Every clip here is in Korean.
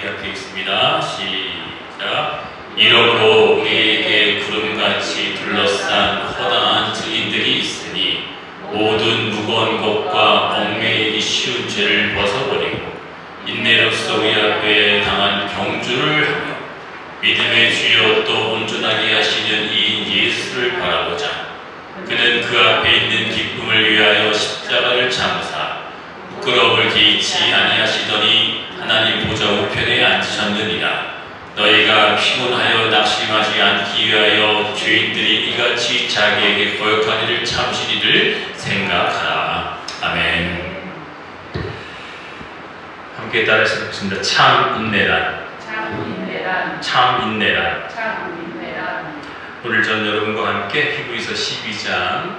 함께 하겠습니다. 시작. 이러므로 우리에게 구름같이 둘러싼 허다한 증인들이 있으니 모든 무거운 것과 얽매이기 쉬운 죄를 벗어버리고 인내로서 우리 앞에 당한 경주를 하며 믿음의 주여 또 온전하게 하시는 이인 예수를 바라보자. 그는 그 앞에 있는 기쁨을 위하여 십자가를 참으사 부끄러움을 개의치 아니하시더니 하나님 보좌 우편에 앉으셨느니라. 너희가 피곤하여 낙심하지 않기 위하여 죄인들이 이같이 자기에게 거역한 일을 참으시리를 생각하라. 아멘. 함께 따라서 읽습니다. 참 인내란. 참 인내란. 오늘 전 여러분과 함께 히브리서 12장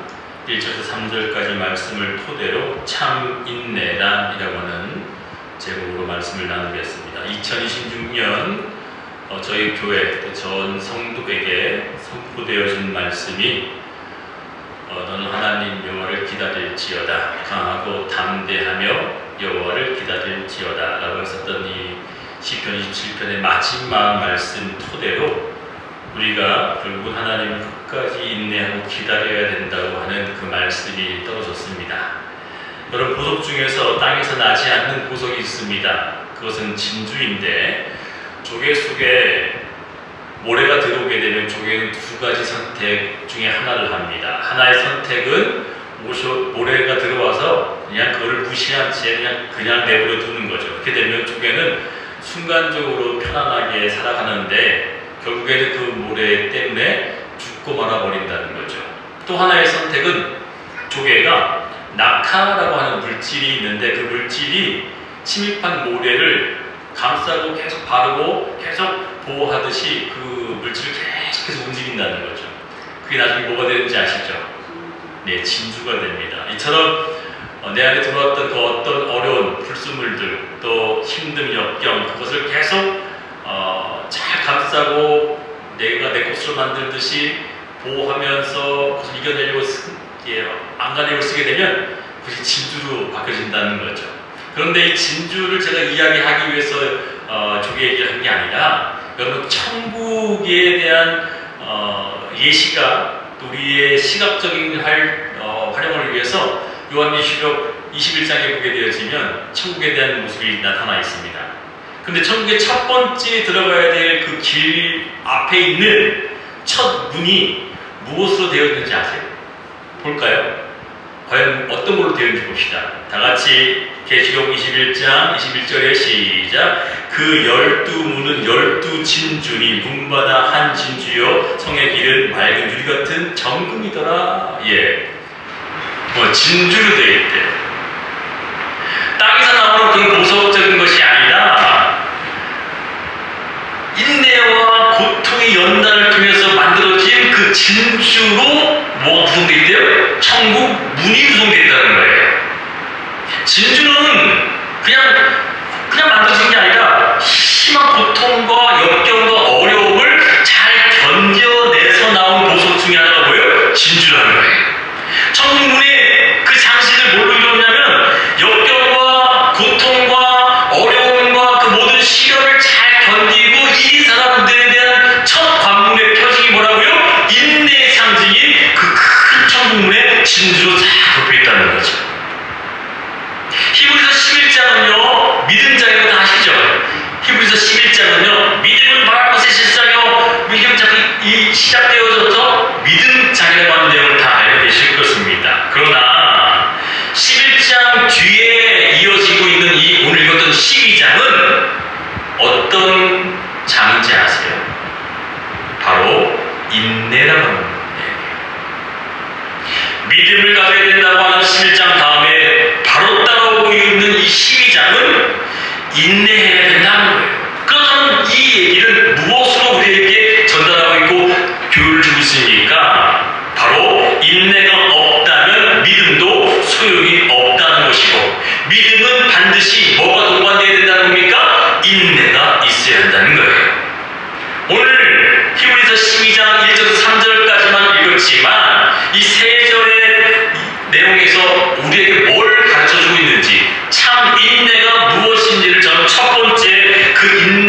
1절에서 3절까지 말씀을 토대로 참 인내란이라고 하는 제목으로 말씀을 나누겠습니다. 2026년 저희 교회 전 성도에게 선포되어진 말씀이 너는 하나님 여호와를 기다릴지어다. 강하고 담대하며 여호와를 기다릴지어다 라고 했었던 이 시편 27편의 마지막 말씀 토대로 우리가 결국 하나님을 끝까지 인내하고 기다려야 된다고 하는 그 말씀이 떨어졌습니다. 여러분, 보석 중에서 땅에서 나지 않는 보석이 있습니다. 그것은 진주인데 조개 속에 모래가 들어오게 되면 조개는 두 가지 선택 중에 하나를 합니다. 하나의 선택은 모래가 들어와서 그냥 그거를 무시한 채 그냥 내버려 두는 거죠. 그렇게 되면 조개는 순간적으로 편안하게 살아가는데 결국에는 그 모래 때문에 죽고 말아버린다는 거죠. 또 하나의 선택은 조개가 낙하라고 하는 물질이 있는데 그 물질이 침입한 모래를 감싸고 계속 바르고 계속 보호하듯이 그 물질을 계속해서 움직인다는 거죠. 그게 나중에 뭐가 되는지 아시죠? 네, 진주가 됩니다. 이처럼 내 안에 들어왔던 그 어떤 어려운 불순물들 또 힘든 역경 그것을 계속 잘 감싸고 내가 내 것으로 만들듯이 보호하면서 그것을 이겨내려고 안간힘을 쓰게 되면 그것이 진주로 바뀌어진다는 거죠. 그런데 이 진주를 제가 이야기하기 위해서 조개 얘기를 한 게 아니라 여러분 천국에 대한 예시가 우리의 시각적인 활용을 위해서 요한계시록 21장에 보게 되어지면 천국에 대한 모습이 나타나 있습니다. 근데 천국의 첫 번째 들어가야 될 그 길 앞에 있는 첫 문이 무엇으로 되어 있는지 아세요? 볼까요? 과연 어떤 걸로 되어 있는지 봅시다. 다 같이 계시록 21장 21절에 시작. 그 12문은 12진주니 문마다 한 진주요 성의 길은 맑은 유리 같은 정금이더라. 예. 진주로 되어 있대. 땅에서 나오는 그런 보석적인 것이 아니라 인내와 고통의 연단을 통해서 만들어진 그 진주로 뭐가 구성되어 있대요? 천국 문이 구성되어 있다는 거예요. 진주는 그냥 만들어진 게 아니라 심한 고통과 역경과 어려움을 잘 견뎌내서 나온 보석 중에 하나가 뭐예요? 진주라는 거예요. 천국 문의 그 장식을 뭘로 이루었냐면 역경과 고통과 어려움과 그 모든 시련을 잘 견디고 이 사람들에 대한 첫 관문의 표징이 뭐라고요? 인내의 상징인 그 큰 천국문에 진주로 쫙 덮여있다는 거죠. 히브리서 11장은요 믿음 자격을 다 아시죠? 히브리서 11장은요 믿음은 바랄 것의 실상이요 믿음 자격이 시작되어져서 믿음 자격에 관한 내용을 다 알고 계실 것입니다. 그러나 11장 뒤에 이어지고 있는 이 오늘 읽었던 12장은 어떤 장인지 아세요? 바로 인내라고 하는 거예요. 믿음을 가져야 된다고 하는 11장 다음에 바로 따라오고 있는 이 12장은 인내해야 된다는 거예요. 그렇다면 이 얘기를 무엇으로 우리에게 전달하고 있고 교훈을 주고 있습니까? 바로 인내가 없다면 믿음도 소용이 없다는 것이고 믿음은 반드시 뭐가 동반되어야 된다는 겁니까? 인내가 있어야 한다는 거예요. 오늘 히브리서 12장 1절에서 3절까지만 읽었지만 이 세 절의 내용에서 우리에게 뭘 가르쳐주고 있는지 참 인내가 무엇인지를 저는 첫 번째 그 인내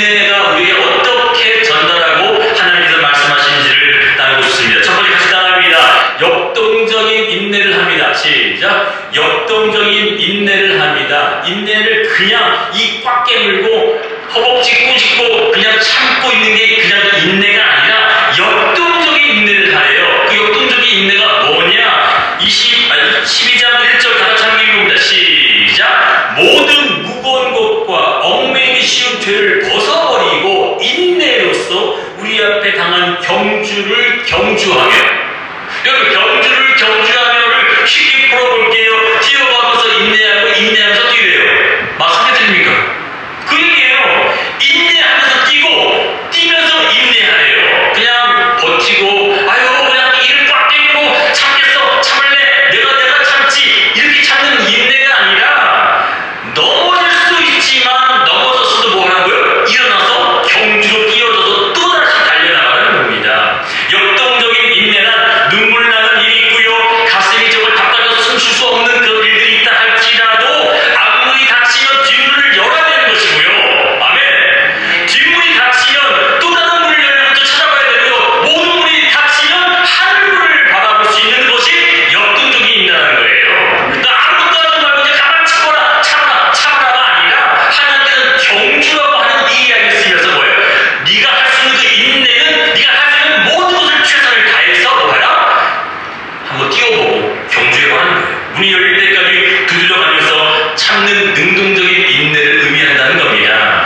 인내를 그냥 입 꽉 깨물고 허벅지 꾸짖고 그냥 참고 있는 게 그냥 인내가 아니라 역동적인 인내를 하래요. 그 역동적인 인내가 뭐냐? 12장 1절 다 같이 함께 읽어봅니다. 시작! 모든 무거운 것과 얽매이기 쉬운 죄를 벗어버리고 인내로서 우리 앞에 당한 경주를 경주하며, 여러분 경주를 경주하며를 쉽게 풀어볼게요. 뛰어가면서 인내하고 인내하면서 뛰래요. 마찬가지입니까? 그 얘기예요. 인내하면서 뛰고 뛰면서 인내하래요. 그냥 버티고 아유 그냥 이를 꽉 깨고 참겠어 참을래 내가 참지 이렇게 참는 인내가 아니라 넘어질 수 있지만 넘어졌어도 뭐라고요? 일어나서 경주로 뛰어져서 또다시 달려나가는 겁니다. 역동적인 인내란 눈물 나는 일이 있고요. 가슴이 저걸 닦아서 숨 쉴 수 없는 그런 일들이 있다 할지라도 앞문이 닫히면 뒷문을 열어야 되는 것이고요. 아멘. 뒷문이 닫히면 또 다른 문을 열는 것도 찾아봐야 되고요. 모든 문이 닫히면 한 문을 바라볼 수 있는 것이 역동적인 인내라는 거예요. 또 아무것도 하지 말고 이제 가만 참거라 참아라가 아니라 하나님께서 경주라고 하는 이 이야기를 쓰면서 뭐예요? 네가 할 수 있는 그 인내는 네가 할 수 있는 모든 것을 최선을 다해서 뭐하라? 한번 뛰어보고 경주해보는 거예요. 문이 열릴 때까지 두드려가면서 참는 능동적인 인내를 의미한다는 겁니다.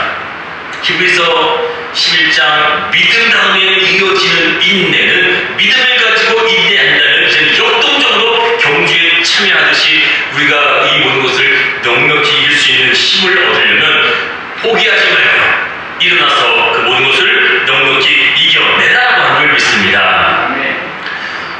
히브리서 11장 믿음 다음에 이어지는 인내는 믿음을 가지고 인내한다는 이제 역동적으로 경주에 참여하듯이 우리가 이 모든 것을 넉넉히 이길 수 있는 힘을 얻으려면 포기하지 말고 일어나서 그 모든 것을 넉넉히 이겨내라고 하는 걸 믿습니다.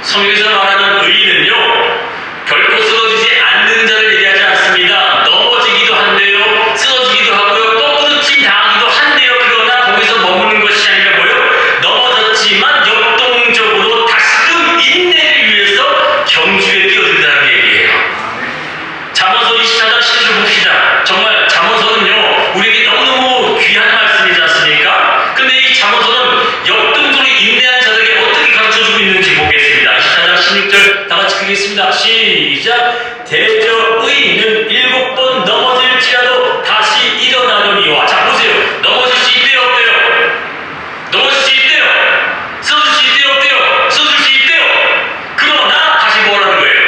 성경에서 말하는 의인은요 결코 쓰러지지 않는 자를 얘기하지 않습니다. 넘어지기도 한대요. 쓰러지기도 하고요. 꺾어짐 당하기도 한대요. 그러나 거기서 머무는 것이 아니라 뭐요? 넘어졌지만 역동적으로 다시금 인내를 위해서 경주에 뛰어든다는 얘기예요. 잠언서 24장 10절 봅시다. 정말 잠언서는요 우리에게 너무너무 귀한 말씀이지 않습니까? 근데 이 잠언서는 역동적으로 인내한 자들에게 어떻게 가르쳐주고 있는지 보겠습니다. 24장 16절 다 같이 읽겠습니다. 시작! 대저 의인은 7번 넘어질지라도 다시 일어나려니와. 자 보세요. 넘어질 수 있대요 없대요? 넘어질 수 있대요. 쓰러질 수 있대요 없대요? 쓰러질 수 있대요. 그러나 다시 뭐라는 거예요?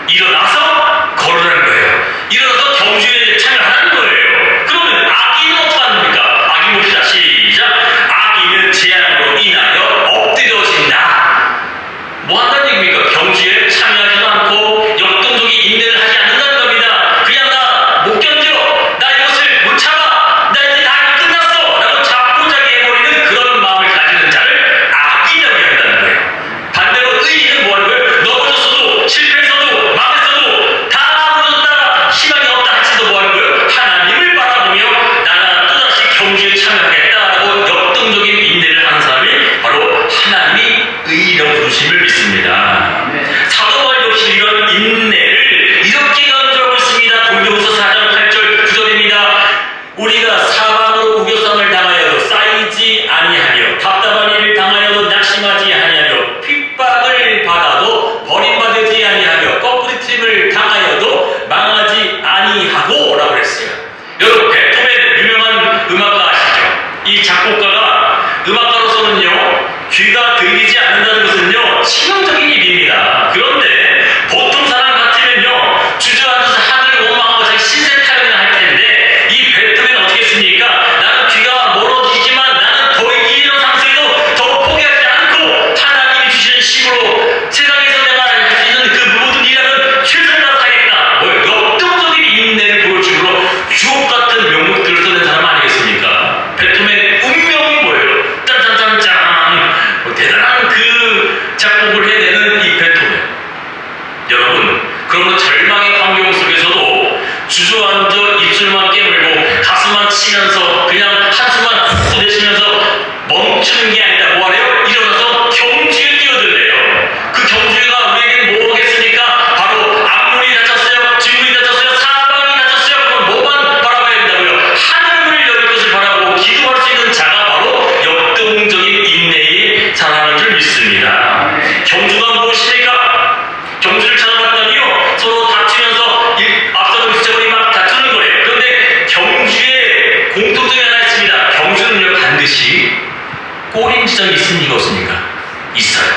일어나서 걸으라는 거예요. 일어나서 경주에 참여하는 거예요. 그러면 악인은 어떻게 합니까? 악인 봅시다. 시작! 악인은 재앙으로 인하여 엎드려진다. 뭐 한다는 얘기입니까? 경주에 참여하지도 않고 역동적인 인내를 하지 않는다는 겁니다. 그냥 나 못 견뎌, 나 이것을 못 참아, 나 이제 다 끝났어 라고 자꾸자기 해버리는 그런 마음을 가지는 자를 악인이라고 한다는 거예요. 반대로 의인은 뭐 하는 거예요? 넘어졌어도 실패했어도 망했어도 다 무너졌다 희망이 없다 할지도 뭐 하는 거예요? 하나님을 바라보며 나는 또다시 경주에 참여하겠다라고 역동적인 인내를 하는 사람이 바로 하나님이 의인이라고 부르심을 믿습니다. 사도 바울 역시 이런 인내를 이렇게 강조하고 있습니다. 고린도후서 4장 8절 9절입니다. 우리가 사방으로 우겨쌈을 당하여도 쌓이지 아니하며 답답한 일을 당하여도 낙심하지 아니하며 핍박을 받아도 버림받지 아니하며 꺾부리침을 당하여도 망하지 아니하고 라고 했어요. 여러분 베토벤 유명한 음악가 아시죠? 이 작곡가가 음악가로서는요 귀가 들리지 않는다는 것은요 치명적인 일입니다. 그런데 보통 사람 같으면요 주저앉아서 하늘을 원망하고 자기 신세 타령을 할 텐데 이 베토벤은 어떻게 했습니까? 나는 귀가 멀어지지만 나는 더 이런 상태에도 더 포기하지 않고 하나님이 주시는 힘으로 세상에서 내가 할 수 있는 그 모든 일하는 최선을 다하겠다. 뭐 역동적인 인내를 보여주므로 주옥 같은 명곡들을 써낸 사람 아니겠습니까? 베토벤의 운명이 뭐예요? 짠짠짠짠 대단한 그 작곡을 해내는 이 베토벤. 꼬린 지점이 있습니까? 없습니까? 있어요.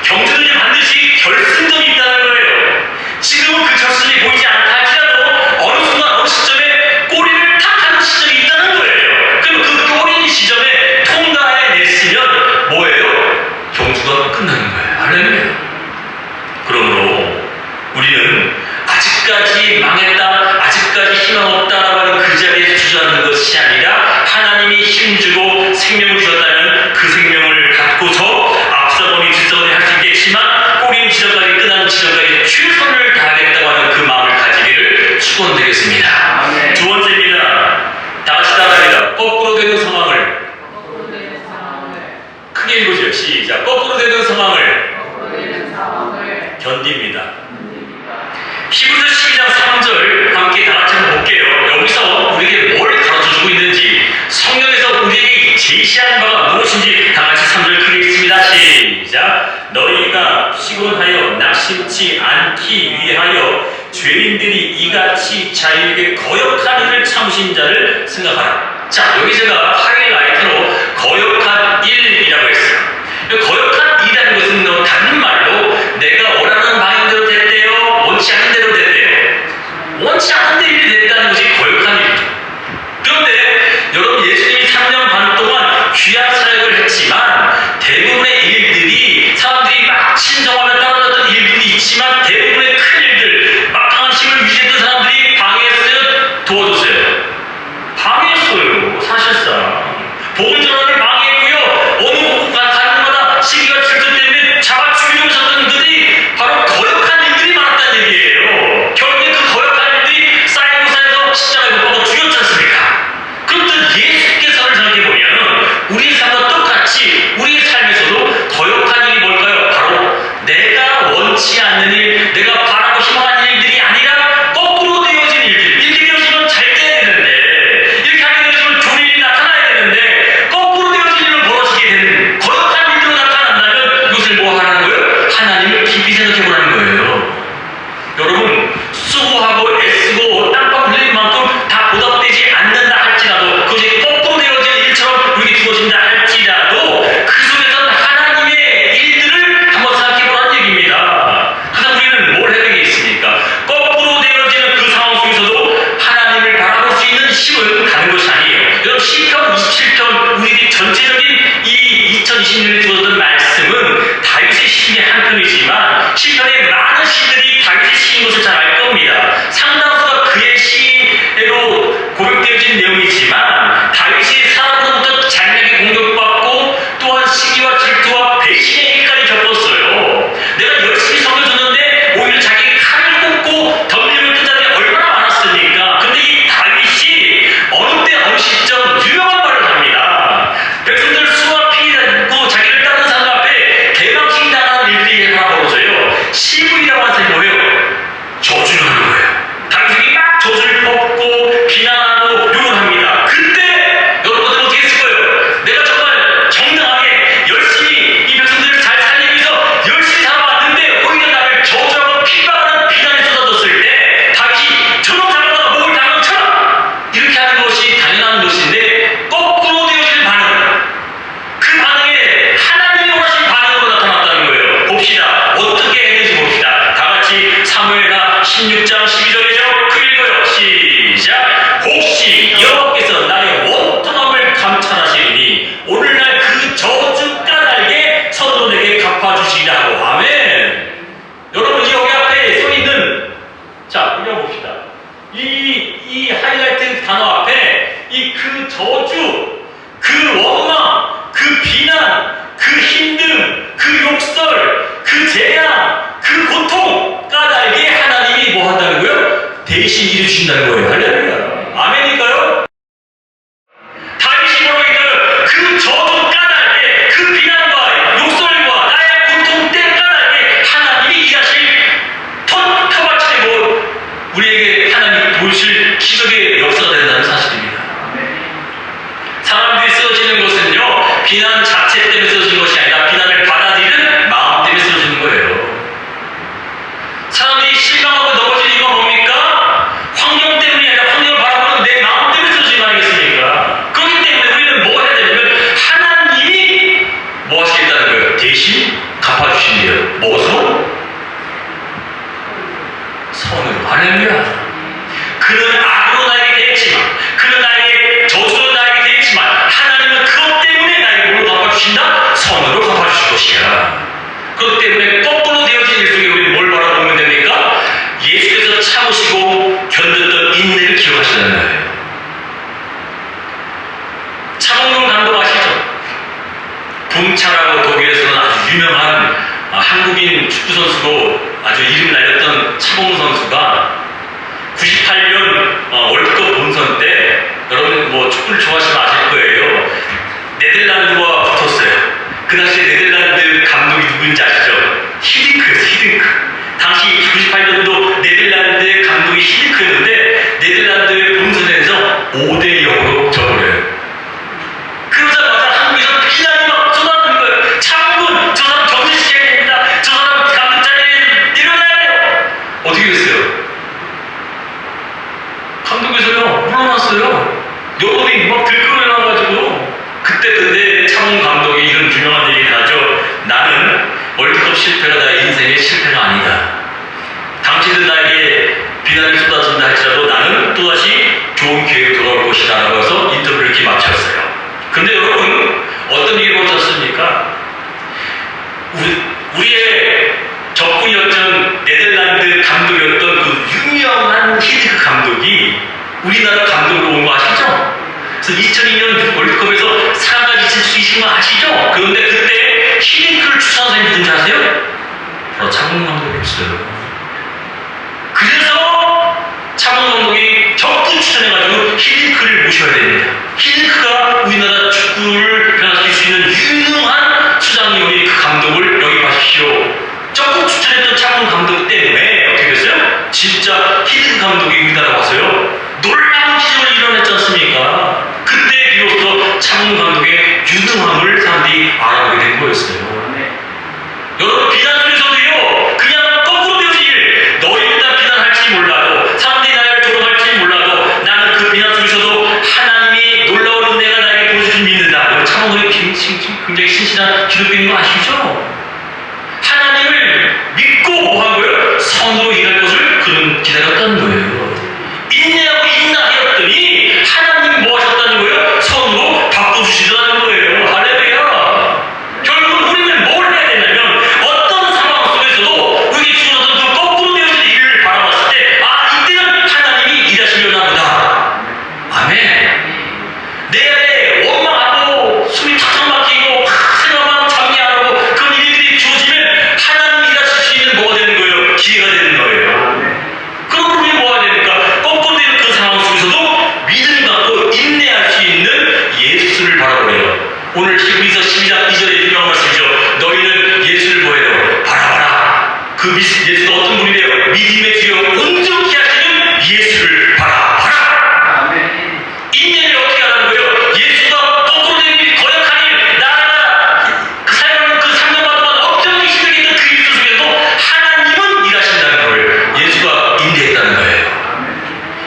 경주는 반드시 결승점이 있다는 거예요. 지금은 그 결승이 보이지 않다 할지라도 어느 순간 어느 시점에 꼬리를 탁 하는 시점이 있다는 거예요. 그럼 그 꼬린 지점에 통과해냈으면 뭐예요? 경주가 끝나는 거예요. 할렐루야. 그러므로 우리는 아직까지 망했다, 아직까지 희망 없다라고 하는 그 자리에 주저앉는 것이 아니라 하나님이 힘주고 생명을 주셨다는 그 생명을 갖고서 앞서거니 뒤서거니 할 수 있겠지만 꼬린 지점까지 끝나는 지점까지 최선을 다하겠다고 하는 그 마음을 가지기를 축원드리겠습니다. 두 번째입니다. 다 같이 따라합니다. 거꾸로 되는 상황을 크게 읽으세요. 시작. 거꾸로 되는 상황을 견딥니다. 히브리서 12장 3절 함께 다 같이 한번 볼게요. 여기서 우리에게 뭘 가르쳐주고 있는지, 성경에서 우리에게 제시한 바가 무엇인지 다 같이 3절 크게 읽습니다. 시작. 너희가 피곤하여 낙심치 않기 위하여 죄인들이 이같이 자유에게 거역한 일을 참으신 자를 생각하라. 자, 여기 제가 하이라이트로 거역한 일이라고 했어요. 거역한 일이라는 것은 다른 말로 내가 원하는 방향대로 됐대요, 원치 않은 대로 됐대요. 원치 않은 대로 일이 됐다는 것이 거역한 일이죠. 그런데 여러분, 예수님이 3년 반 동안 귀한 사역을 했지만 대부분의 일들이 사람들이 막 친정하면 따라졌던 일들이 있지만 대부분의 큰 일들, 막강한 힘을 유지했던 사람들이 방해했어요? 도와줬어요? 방해했어요. 사실상 복음 전환을 방해했고요. 어느 곳 가는 마다 시기가 질투 때문에 잡아 죽이려고 하셨던 분들이 바로 거역한 일들이 많았다는 얘기예요. 결국에 그 거역한 일들이 쌓이고 십자가에 못 박아 죽였지 않습니까? 그런데 예수께서를 생각해보면 우리의 삶과 똑같이 우리의 삶에서도 거역한 일이 뭘까요? 바로 내가 원치 않는 일, 내가 바라고 희망하는 일들이 아니라 거꾸로 되어진 일들. 이렇게 되어지면 잘 돼야 되는데, 이렇게 하게 되어지면 좋은 일이 나타나야 되는데, 거꾸로 되어진 일을 벌어지게 되는 거역한 일들로 나타난다면 이것을 뭐 하라는 거예요? 하나님을 깊이 생각해보라는 거예요. 여러분, 수고하고 애쓰고 땀방 흘린 만큼 다 보답되지 않는다 할지라도, 그것이 거꾸로 되어진 일처럼 우리에게 주어진다 할지라도 그 속에서는 하나님의 일들을 한번 생각해보라는 얘기입니다. 그래서 우리는 뭘 해야 되겠습니까? 거꾸로 되어지는 그 상황 속에서도 하나님을 바라볼 수 있는 힘을 가는 것이 아니에요. 여러분, 시편 27편 우리에게 전체적인 이 2020년에 주어졌던 말씀은 다윗의 시인의 한편이지만 시편의 많은 시들이 다윗의 시인 것을 잘 알 겁니다. 상당수가 그의 시로 고백되어진 내용이지만 다윗이 사람으로부터 잔인하게 공격받고 또한 시기와 질투와 배신의 일까지 겪었어요. 내가 열심히 섬겨줬는데 오히려 자기 칼을 꽂고 덤벼을 뜬 자들이 얼마나 많았습니까? 근데 이 다윗이 어느 때 어느 시점 유명한 말을 합니다. 백성들 수와 피 듣고 자기를 따르는 사람 앞에 개방신 당하는 일들이 하나 벌어져요. 시부이라고 하는 사람이 뭐예요? 저주를 하는 거예요. 다윗이 막 저주를 뽑고 비난하고 욕을 합니다. 그때 여러분들 어떻게 했을 거예요? 내가 정말 정당하게 열심히 이 백성들을 잘 살리기 위해서 열심히 살아왔는데 오히려 나를 저주하고 핍박하는 비난이 쏟아졌을 때 다윗이 저놈 잡아다가 목을 당겨 쳐라! 이렇게 하는 것이 당연한 것인데 거꾸로 되어질 반응, 그 반응에 하나님이 원하신 반응으로 나타났다는 거예요. 봅시다. 어떻게 했는지 봅시다. 다 같이 사무엘하 16장 12절이죠. 그 읽어요. 시작. 혹시 여호와께서 나의 원통함을 감찰하시리니 오늘날 그 저주 까닭에 서로 내게 갚아주시리라고. 아멘. 여러분, 여기 앞에 써 있는, 자, 읽어봅시다. 이 하이라이트 단어 앞에 이 그 저주, 그 원망, 그 비난, 그 힘듦, 그 욕설, 그 재앙, 그 고통 까닭에 하나님이 뭐 한다는 거예요? 대신 이루신다는 거예요. 할렐루야. 아멘인가요? 다윗이 뭐라고 그 저주 까닭에, 그 비난과 욕설과 나의 고통 때 까닭에 하나님이 일하실 터바치고 우리에게 하나님 보실 기적의 역사가 된다는 사실입니다. 사람들이 쓰러지는 것은요, 비난 자체 때문에 쓰러지는 것이 아니라 비난을 받아들이는 마음 때문에 쓰러지는 거예요. 사람들이 실망하고 넘어질 이유가 뭡니까? 환경 때문이 아니라 환경을 바라보는 내 마음 때문에 쓰러지는 거 아니겠습니까? 그렇기 때문에 우리는 뭐 해야 되냐면 하나님이 그렇기 때문에 거꾸로 되어진 일 속에 우리는 뭘 바라보면 됩니까? 예수께서 참으시고 견뎠던 인내를 기억하시라는 거예요. 차범근 감독 아시죠? 붐차라고 독일에서는 아주 유명한 한국인 축구선수로 아주 이름 날렸던 차범근 선수가 98년 월드컵 본선 때, 여러분 뭐 축구를 좋아하시면 아실 거예요. 네덜란드와 붙었어요. 그 당시에 네덜란드 감독이 누구인지 아시죠? 히딩크였어요. 히딩크. 당시 98년도 네덜란드의 감독이 히딩크였는데 네덜란드의 본선에서 5대0으로 져버려요. 그러자마자 한국에서 비난이 막 쏟아지는 거예요. 차범근, 저 사람 정지시켜야 됩니다. 저 사람 감독 자리에 내려놔야 돼요. 어떻게 됐어요? 감독에서요, 물러났어요. 여론이 막 들끓어나가지고. 그때 근데 차범근 감독이 이런 유명한 얘기를 하죠. 나는 월드컵 실패가 나의 인생의 실패가 아니다. 당신은 나에게 비난이 쏟아진다 할지라도 나는 또다시 좋은 기회로 돌아올 것이다 라고 해서 인터뷰를 이렇게 마쳤어요. 근데 여러분, 어떤 일이 벌어졌습니까? 우리의 적군이었던 네덜란드 감독이었던 그 유명한 히딩크 감독이 우리나라 감독으로 온 거 아시죠? 그래서 2002년 월드컵에서 4강까지 있을 수 있는 거 아시죠? 그런데 그때 히딩크를 추천한 사람이 누군지 아세요? 바로 차범근 감독이었어요. 그래서 차범근 감독이 적극 추천해가지고 히딩크를 모셔야 됩니다. 히딩크가 우리나라 축구를 변화시킬 수 있는 유능한 수장님이 그 감독을 여기 봐주십시오. 적극 추천했던 차범근 감독 때문에 어떻게 됐어요? 진짜 히딩크 감독이 우리나라 와서요, 놀라운 기적을 이뤄냈지 않습니까? 그때 비로소 차범근 감독의 유능함을 사람들이 알아보게 된 거였어요. 여러분, 비난 속에서도요, 그냥 거꾸로 되어진 일, 너희들 다 비난할지 몰라도, 사람들이 나를 조롱할지 몰라도, 나는 그 비난 속에서도 하나님이 놀라운 은혜가 나에게 보여주신 믿는다. 차범근이 굉장히 신실한 기독교인 거 아시죠? 하나님을 믿고 뭐 한 거예요? 선으로 일할 것을 그는 기다렸다는 거예요. 인내하고 인나하였더니 하나님이 뭐 하셨다는 거예요? 선으로 바꿔주시더라는 거예요. 할렐루야. 결국은 우리는 뭘 해야 되냐면, 어떤 상황 속에서도 우리에게 주어졌던 그 거꾸로 되어진 일을 바라봤을 때, 아, 이때는 하나님이 일하시려나 보다. 아멘. 내 안에 원망하고 숨이 탁탁 막히고 생각만 잠이 안 오고 그런 일들이 주어지면 하나님이 일하실 수 있는 뭐가 되는 거예요? 기회가 되는 거예요. 그럼 우리 뭐가 됩니까? 거꾸로 되는 그 상황 속에서도 믿음 갖고 인내할 수 있는 예수를 바라보래요. 오늘 히브리서 12장 2절에 유명한 말씀이죠. 너희는 예수를 뭐예요? 바라봐라. 그 예수가 어떤 분이래요? 믿음의 주여 온전히 하시는 예수를 바라봐라. 인내를 어떻게 하는 거예요? 예수가 거꾸로 된 일, 거역한 일, 나라가 그 사람, 그 3년 동안 억정이 힘들게 했던 그 일 속에서도 하나님은 일하신다는 걸 예수가 인내했다는 거예요.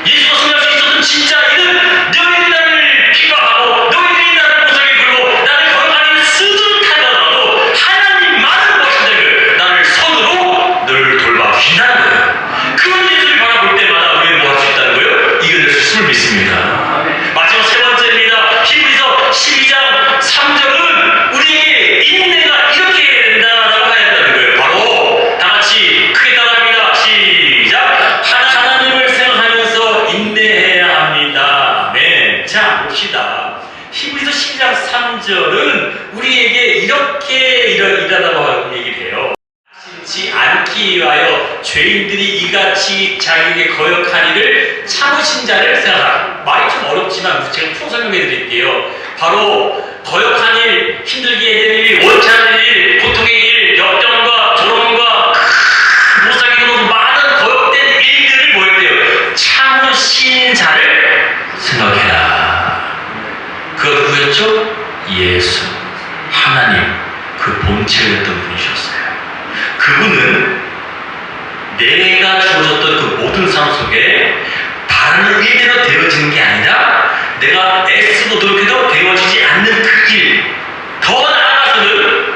예수가 성취할 수 있었던 진짜 일은 너희들이 나를 비방하고 너희들이 나를 못하게 굴고 나를 거역한 일을 수두룩하더라도 하나님만은 무엇인다는 거예요. 나를 선으로 너를 돌봐주신다는 거예요. 그런 예수를 바라볼 때마다 우리는 뭐 할 수 있다는 거예요? 이겨낼 수 있음을 믿습니다. 마지막 세 번째입니다. 히브리서 12장 3절은 우리에게 인내가 이렇게 해야 된다라고 해야 된다는 거예요. 바로 다 같이 크게 따라합니다. 시작. 하나님을 생각하면서 인내해야 합니다. 아멘. 자, 봅시다. 히브리서 12장 3절은 우리에게 이렇게 일하다고 얘기를 해요. 심지 않기 위하여 죄인들이 이같이 자기에게 거역한 일을 참으신 자를 생각하라. 말이 좀 어렵지만 제가 풀어 설명해 드릴게요. 바로 거역한 일, 힘들게 되는 일, 원치 않는 일, 고통의 일, 역경과 조롱과 못 살게 하는 많은 거역된 일들을 뭐 했대요? 참으신 자를 생각해라. 그가 누구였죠? 예수, 하나님, 그 본체였던 분이셨어요. 그분은 내가 주어졌던 그 모든 삶 속에 바른 일대로 되어지는 게 아니라 내가 애쓰고 노력해도 되어지지 않는 그 일, 더 나아가서는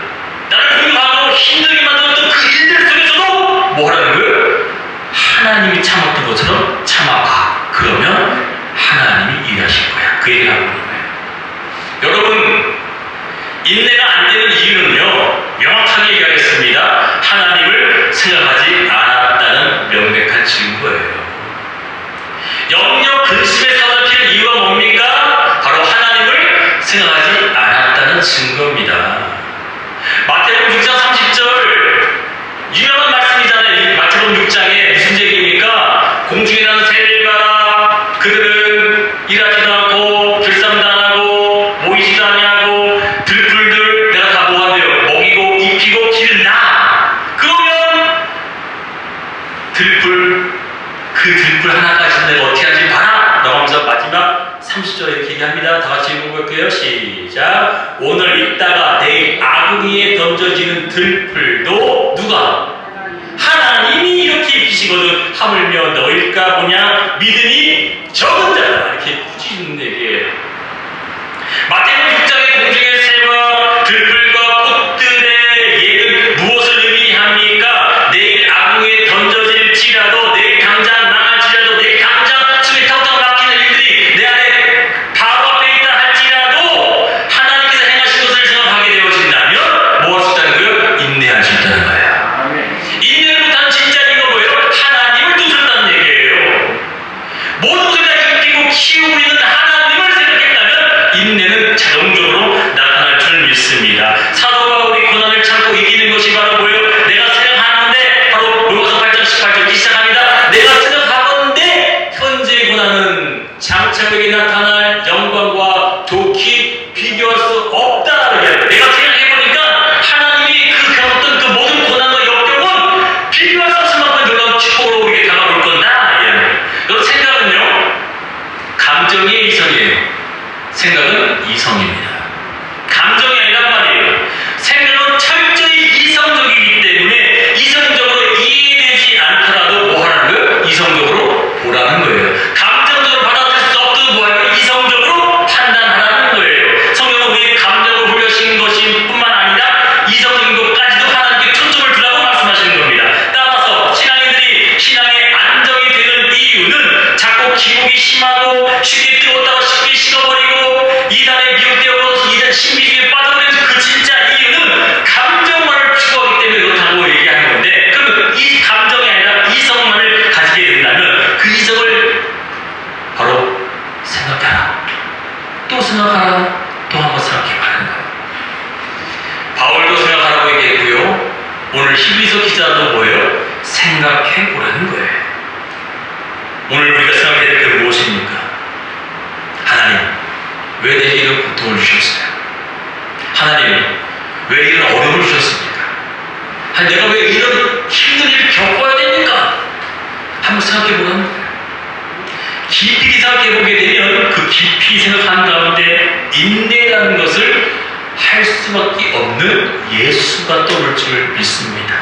나를 공격하고 힘들게 만들었던 그 일들 속에서도 뭐 하라는 거예요? 하나님이 참았던 것처럼 참아봐. 그러면 하나님이 일하실 거야. 그 얘기를 하고 있는 거예요. 여러분, 인내가 안 되는 이유는요, 명확하게 얘기하겠습니다. 생각하지 않았다는 명백한 증거예요. 영역 근심에 사로잡히는 이유가 뭡니까? 바로 하나님을 생각하지 않았다는 증거입니다. 마태복음 6장 30절 유명한 말씀이잖아요. 마태복음 6장에 무슨 얘기입니까? 공중에 나는 새를 봐라. 그들은 일하지도 않고 길쌈도 안 하고 모이지도 아니하고 들풀들 내가 다 모아내요. 먹이고 입히고 기르나. 그러면 그 들풀 하나까지 내가 어떻게 하지 봐라. 라고 하면서 마지막 30절에 이렇게 얘기합니다. 다 같이 읽어볼게요. 시작. 오늘 있다가 내일 아궁이에 던져지는 들풀도 누가? 하나님이 이렇게 입히시거든. 하물며 너일까 보냐 믿음이 적은 자다. 이렇게 꾸짖는 얘기예요. 마태복음 6장의 공중의 새와 들풀과 꽃들의 예는 무엇을 의미합니까? 내일 아궁이에 던져질지라도, 내일 당장 나갈지라도, 내일 당장 숨이 턱턱 막히는 일들이 내 안에 바로 앞에 있다 할지라도 하나님께서 행하신 것을 생각하게 되어진다면 뭐 할 수 있다는 거예요? 인내할 수 있다는 거예요. 인내를 못하는 진짜 이유가 뭐예요? 하나님을 두셨다는 얘기예요. 모든 것을 다 입히고 키우고 있는 하나님을 생각했다면 인내는 자동적으로 나타날 줄 믿습니다. 사도 바울이 고난을 참고 이기는 것이 바로 뭐예요? 내가 생각하는데, 바로 로마서 8장 18절 시작합니다. 내가 생각하건대 현재의 고난은 장차에게 나타날 영광과 좋게 비교할 수 없다라고 해요. 내가 생각해보니까 하나님이 그 겪었던 그 모든 고난과 역경은 비교할 수 없을 만큼 놀라운 축복으로 우리에게 다가올 건다. 여러분, 생각은요, 감정이 이성이에요. 생각은 이성입니다. 감정이 아니란 말이에요. 생각은 철저히 이성적이기 때문에 이성적으로 이해되지 않더라도 뭐 하는 거예요? 이성적으로 보라는 거예요. 감정적으로 받아들일 수 없어도 뭐 하는 거예요? 이성적으로 판단하라는 거예요. 성경은 우리의 감정을 훈련시킨 것이 뿐만 아니라 이성적인 것까지도 하나님께 초점을 두라고 말씀하시는 겁니다. 따라서 신앙인들이 신앙의 안정이 되는 이유는 자꾸 기복이 심하고 쉽게 뜨겁다가 쉽게 식어버리고 이단에 미혹되어서 이단 신비주의에 빠져버리는 그 진짜 이유는 감정만을 추구하기 때문에 그렇다고 얘기하는 건데, 그럼 이 감정이 아니라 이성만을 가지게 된다면 그 이성을 바로 생각하라, 또 생각하라, 또 한번 생각해봐라는 거예요. 바울도 생각하라고 얘기했고요. 오늘 히브리서 기자도 뭐예요? 생각해보라는 거예요. 오늘 우리가 생각해야 될 게 무엇입니까? 하나님, 왜 내게 이런 고통을 주셨어요? 하나님, 왜 이런 어려움을 주셨습니까? 하나님, 내가 왜 이런 힘든 일을 겪어야 됩니까? 한번 생각해보라는 거예요. 깊이 생각해보게 되면 그 깊이 생각한 가운데 인내라는 것을 할 수밖에 없는 예수가 떠올 줄 믿습니다.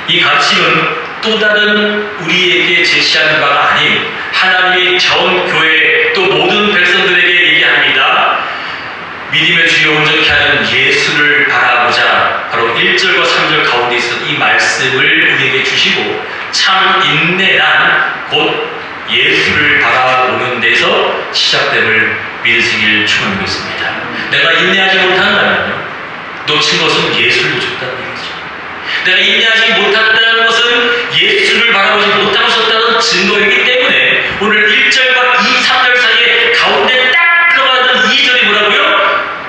이 가르침은 또 다른 우리에게 제시하는 바가 아닌 하나님의 전 교회 또 모든 백성들에게 얘기합니다. 믿음의 주여 온전케 하는 예수를 바라보자. 바로 1절과 3절 가운데 있었던 이 말씀을 우리에게 주시고, 참 인내란 곧 예수를 바라보는 데서 시작됨을 믿으시길 축원드리겠습니다. 내가 인내하지 못한다면요, 놓친 것은 예수를 놓쳤다는 얘기죠. 내가 인내하지 못한다는 것은 예수를 바라보지 못하셨다는 증거이기 때문에 오늘 1절과 3절 사이에 가운데 딱 들어가던 2절이 뭐라고요?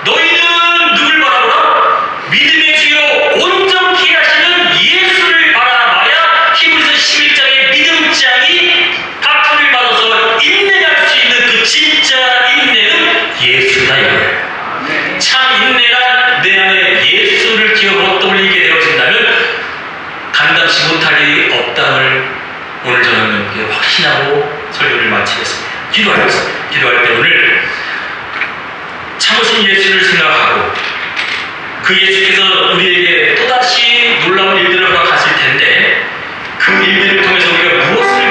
너희는 누굴 바라보라? 믿음의 주여 온전케 하시는 예수를 바라봐야 히브리서 11장의 믿음장이 바꿈을 받아서 인내할 수 있는 그 진짜 인내는 예수다 이거예요. 참 인내란 내 안에 예수를 기억하고 떠올리게 되어진다면 감당치 못할 일이 없다를 오늘 저는 확신하고 설교를 마치겠습니다. 기도하겠습니다. 기도할 때 오늘 참으신 예수를 생각하고 그 예수께서 우리에게 또다시 놀라운 일들을 허락하실 텐데 그 일들을 통해서 우리가 무엇을